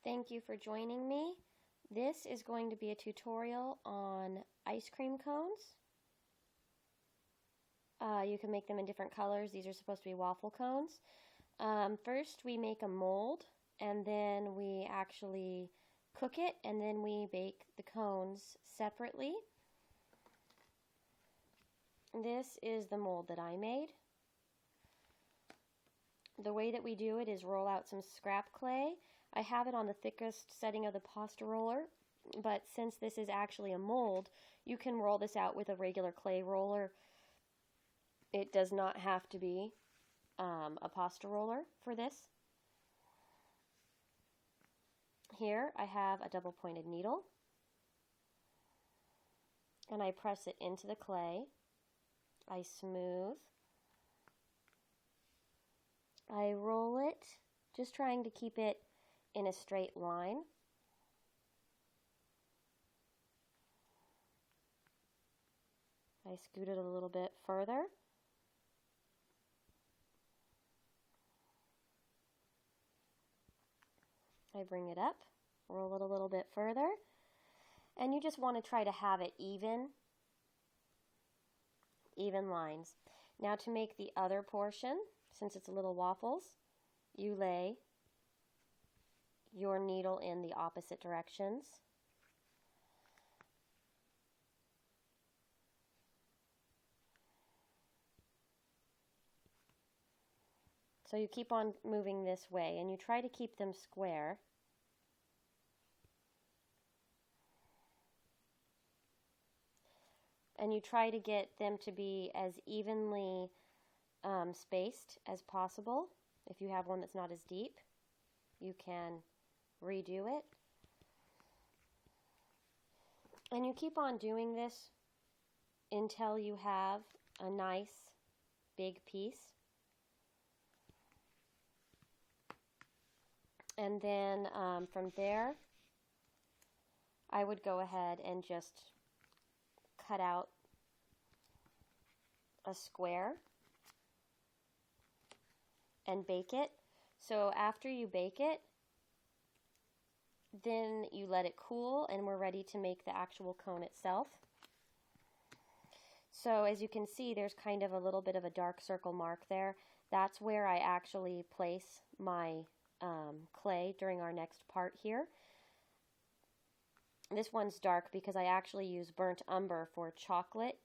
Thank you for joining me. This is going to be a tutorial on ice cream cones. You can make them in different colors. These are supposed to be waffle cones. First we make a mold, and then we actually cook it, and then we bake the cones separately. This is the mold that I made. The way that we do it is roll out some scrap clay. I have it on the thickest setting of the pasta roller, but since this is actually a mold, you can roll this out with a regular clay roller. It does not have to be a pasta roller for this. Here I have a double-pointed needle, and I press it into the clay. I smooth. I roll it, just trying to keep it in a straight line. I scoot it a little bit further. I bring it up, roll it a little bit further, and you just want to try to have it even lines. Now to make the other portion, since it's little waffles, you lay your needle in the opposite directions. So you keep on moving this way, and you try to keep them square. And you try to get them to be as evenly spaced as possible. If you have one that's not as deep, you can redo it. And you keep on doing this until you have a nice big piece. And then from there, I would go ahead and just cut out a square and bake it. So after you bake it, then you let it cool, and we're ready to make the actual cone itself. So as you can see, there's kind of a little bit of a dark circle mark there. That's where I actually place my clay during our next part here. This one's dark because I actually use burnt umber for chocolate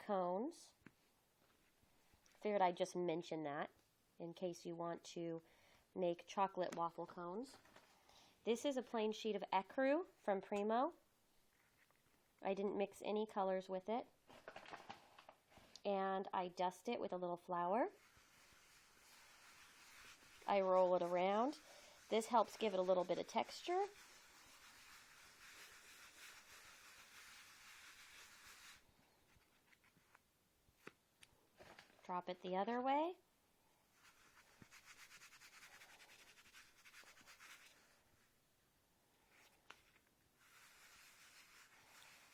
cones. Figured I'd just mention that in case you want to make chocolate waffle cones. This is a plain sheet of ecru from Primo. I didn't mix any colors with it. And I dust it with a little flour. I roll it around. This helps give it a little bit of texture. Drop it the other way.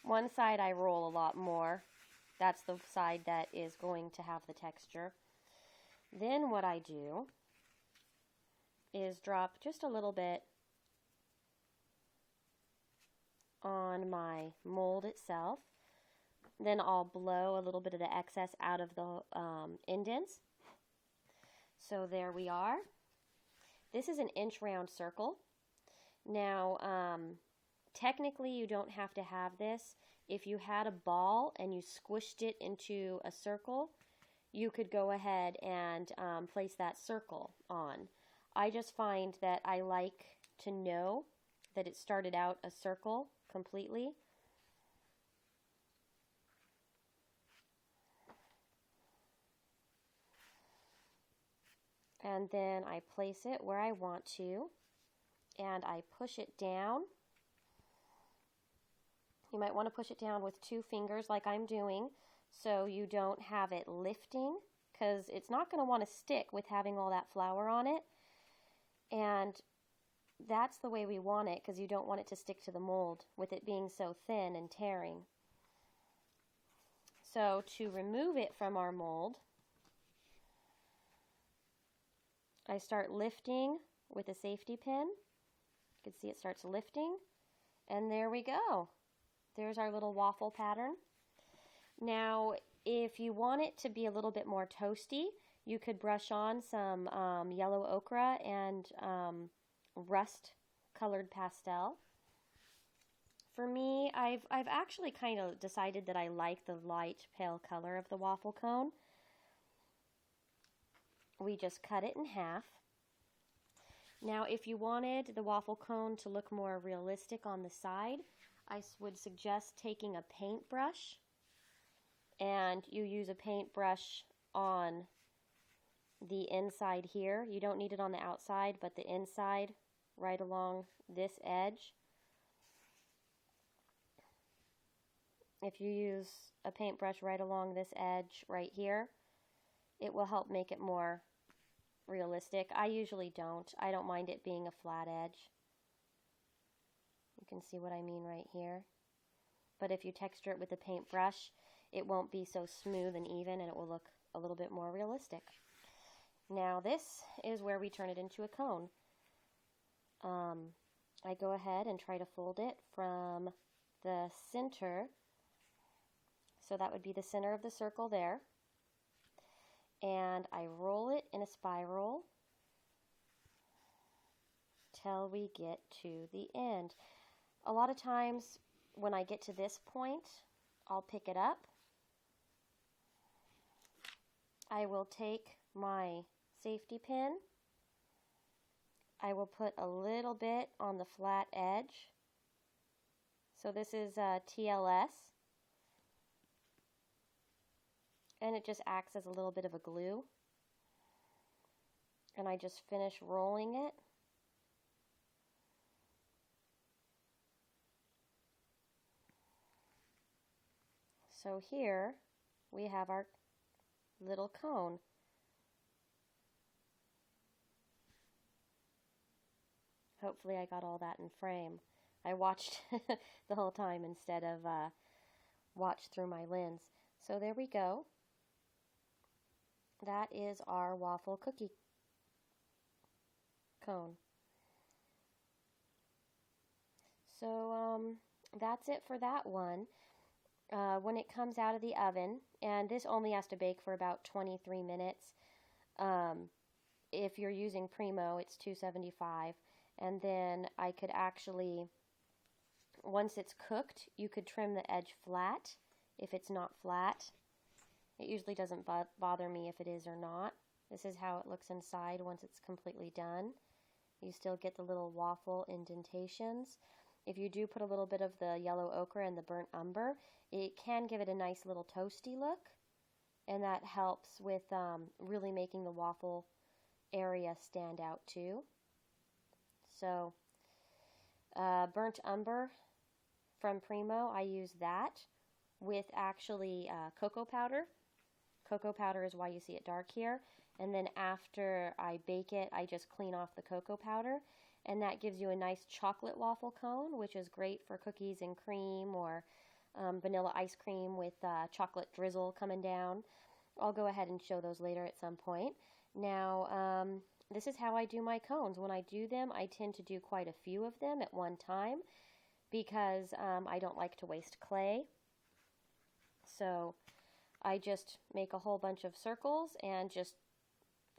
One side I roll a lot more. That's the side that is going to have the texture. Then what I do is drop just a little bit on my mold itself. Then I'll blow a little bit of the excess out of the indents. So there we are. This is an inch round circle. Now, technically you don't have to have this. If you had a ball and you squished it into a circle, you could go ahead and place that circle on. I just find that I like to know that it started out a circle completely. And then I place it where I want to, and I push it down. You might want to push it down with 2 fingers like I'm doing, so you don't have it lifting, because it's not going to want to stick with having all that flour on it. And that's the way we want it, because you don't want it to stick to the mold with it being so thin and tearing. So to remove it from our mold, I start lifting with a safety pin, You can see it starts lifting, and there we go. There's our little waffle pattern. Now, if you want it to be a little bit more toasty, you could brush on some yellow ochre and rust-colored pastel. For me, I've actually kind of decided that I like the light pale color of the waffle cone. We just cut it in half. Now, if you wanted the waffle cone to look more realistic on the side, I would suggest taking a paintbrush, and you use a paintbrush on the inside here. You don't need it on the outside, but the inside, right along this edge. If you use a paintbrush right along this edge right here, it will help make it more realistic. I usually don't. I don't mind it being a flat edge. You can see what I mean right here. But if you texture it with a paintbrush, it won't be so smooth and even, and it will look a little bit more realistic. Now this is where we turn it into a cone. I go ahead and try to fold it from the center. So that would be the center of the circle there. And I roll it in a spiral till we get to the end. A lot of times when I get to this point, I'll pick it up. I will take my safety pin. I will put a little bit on the flat edge. So this is TLS. And it just acts as a little bit of a glue. And I just finish rolling it. So here we have our little cone. Hopefully I got all that in frame. I watched the whole time instead of watched through my lens. So there we go. That is our waffle cookie cone. So that's it for that one. When it comes out of the oven, and this only has to bake for about 23 minutes. If you're using Primo, it's 275. And then I could actually, once it's cooked, you could trim the edge flat if it's not flat. It usually doesn't bother me if it is or not. This is how it looks inside once it's completely done. You still get the little waffle indentations. If you do put a little bit of the yellow ochre and the burnt umber, it can give it a nice little toasty look, and that helps with really making the waffle area stand out too. So burnt umber from Primo, I use that with actually cocoa powder. Cocoa powder is why you see it dark here. And then after I bake it, I just clean off the cocoa powder, and that gives you a nice chocolate waffle cone, which is great for cookies and cream, or vanilla ice cream with chocolate drizzle coming down. I'll go ahead and show those later at some point. Now, this is how I do my cones. When I do them, I tend to do quite a few of them at one time because I don't like to waste clay. So I just make a whole bunch of circles and just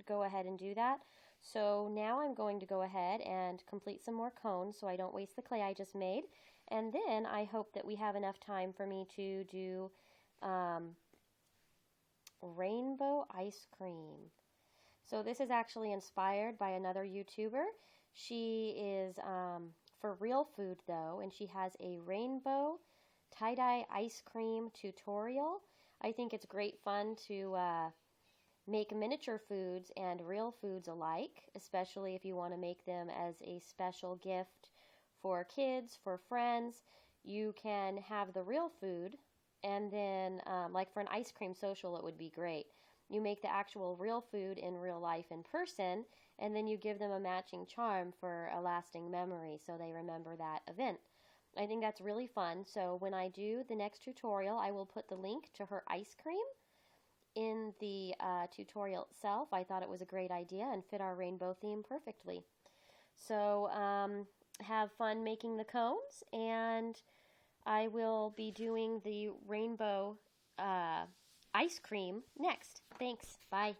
go ahead and do that. So now I'm going to go ahead and complete some more cones so I don't waste the clay I just made. And then I hope that we have enough time for me to do rainbow ice cream. So this is actually inspired by another YouTuber. She is for real food though, and she has a rainbow tie-dye ice cream tutorial. I think it's great fun to make miniature foods and real foods alike, especially if you want to make them as a special gift for kids, for friends. You can have the real food, and then like for an ice cream social, it would be great. You make the actual real food in real life in person, and then you give them a matching charm for a lasting memory so they remember that event. I think that's really fun. So when I do the next tutorial, I will put the link to her ice cream in the tutorial itself. I thought it was a great idea and fit our rainbow theme perfectly. So have fun making the cones, and I will be doing the rainbow ice cream next. Thanks. Bye.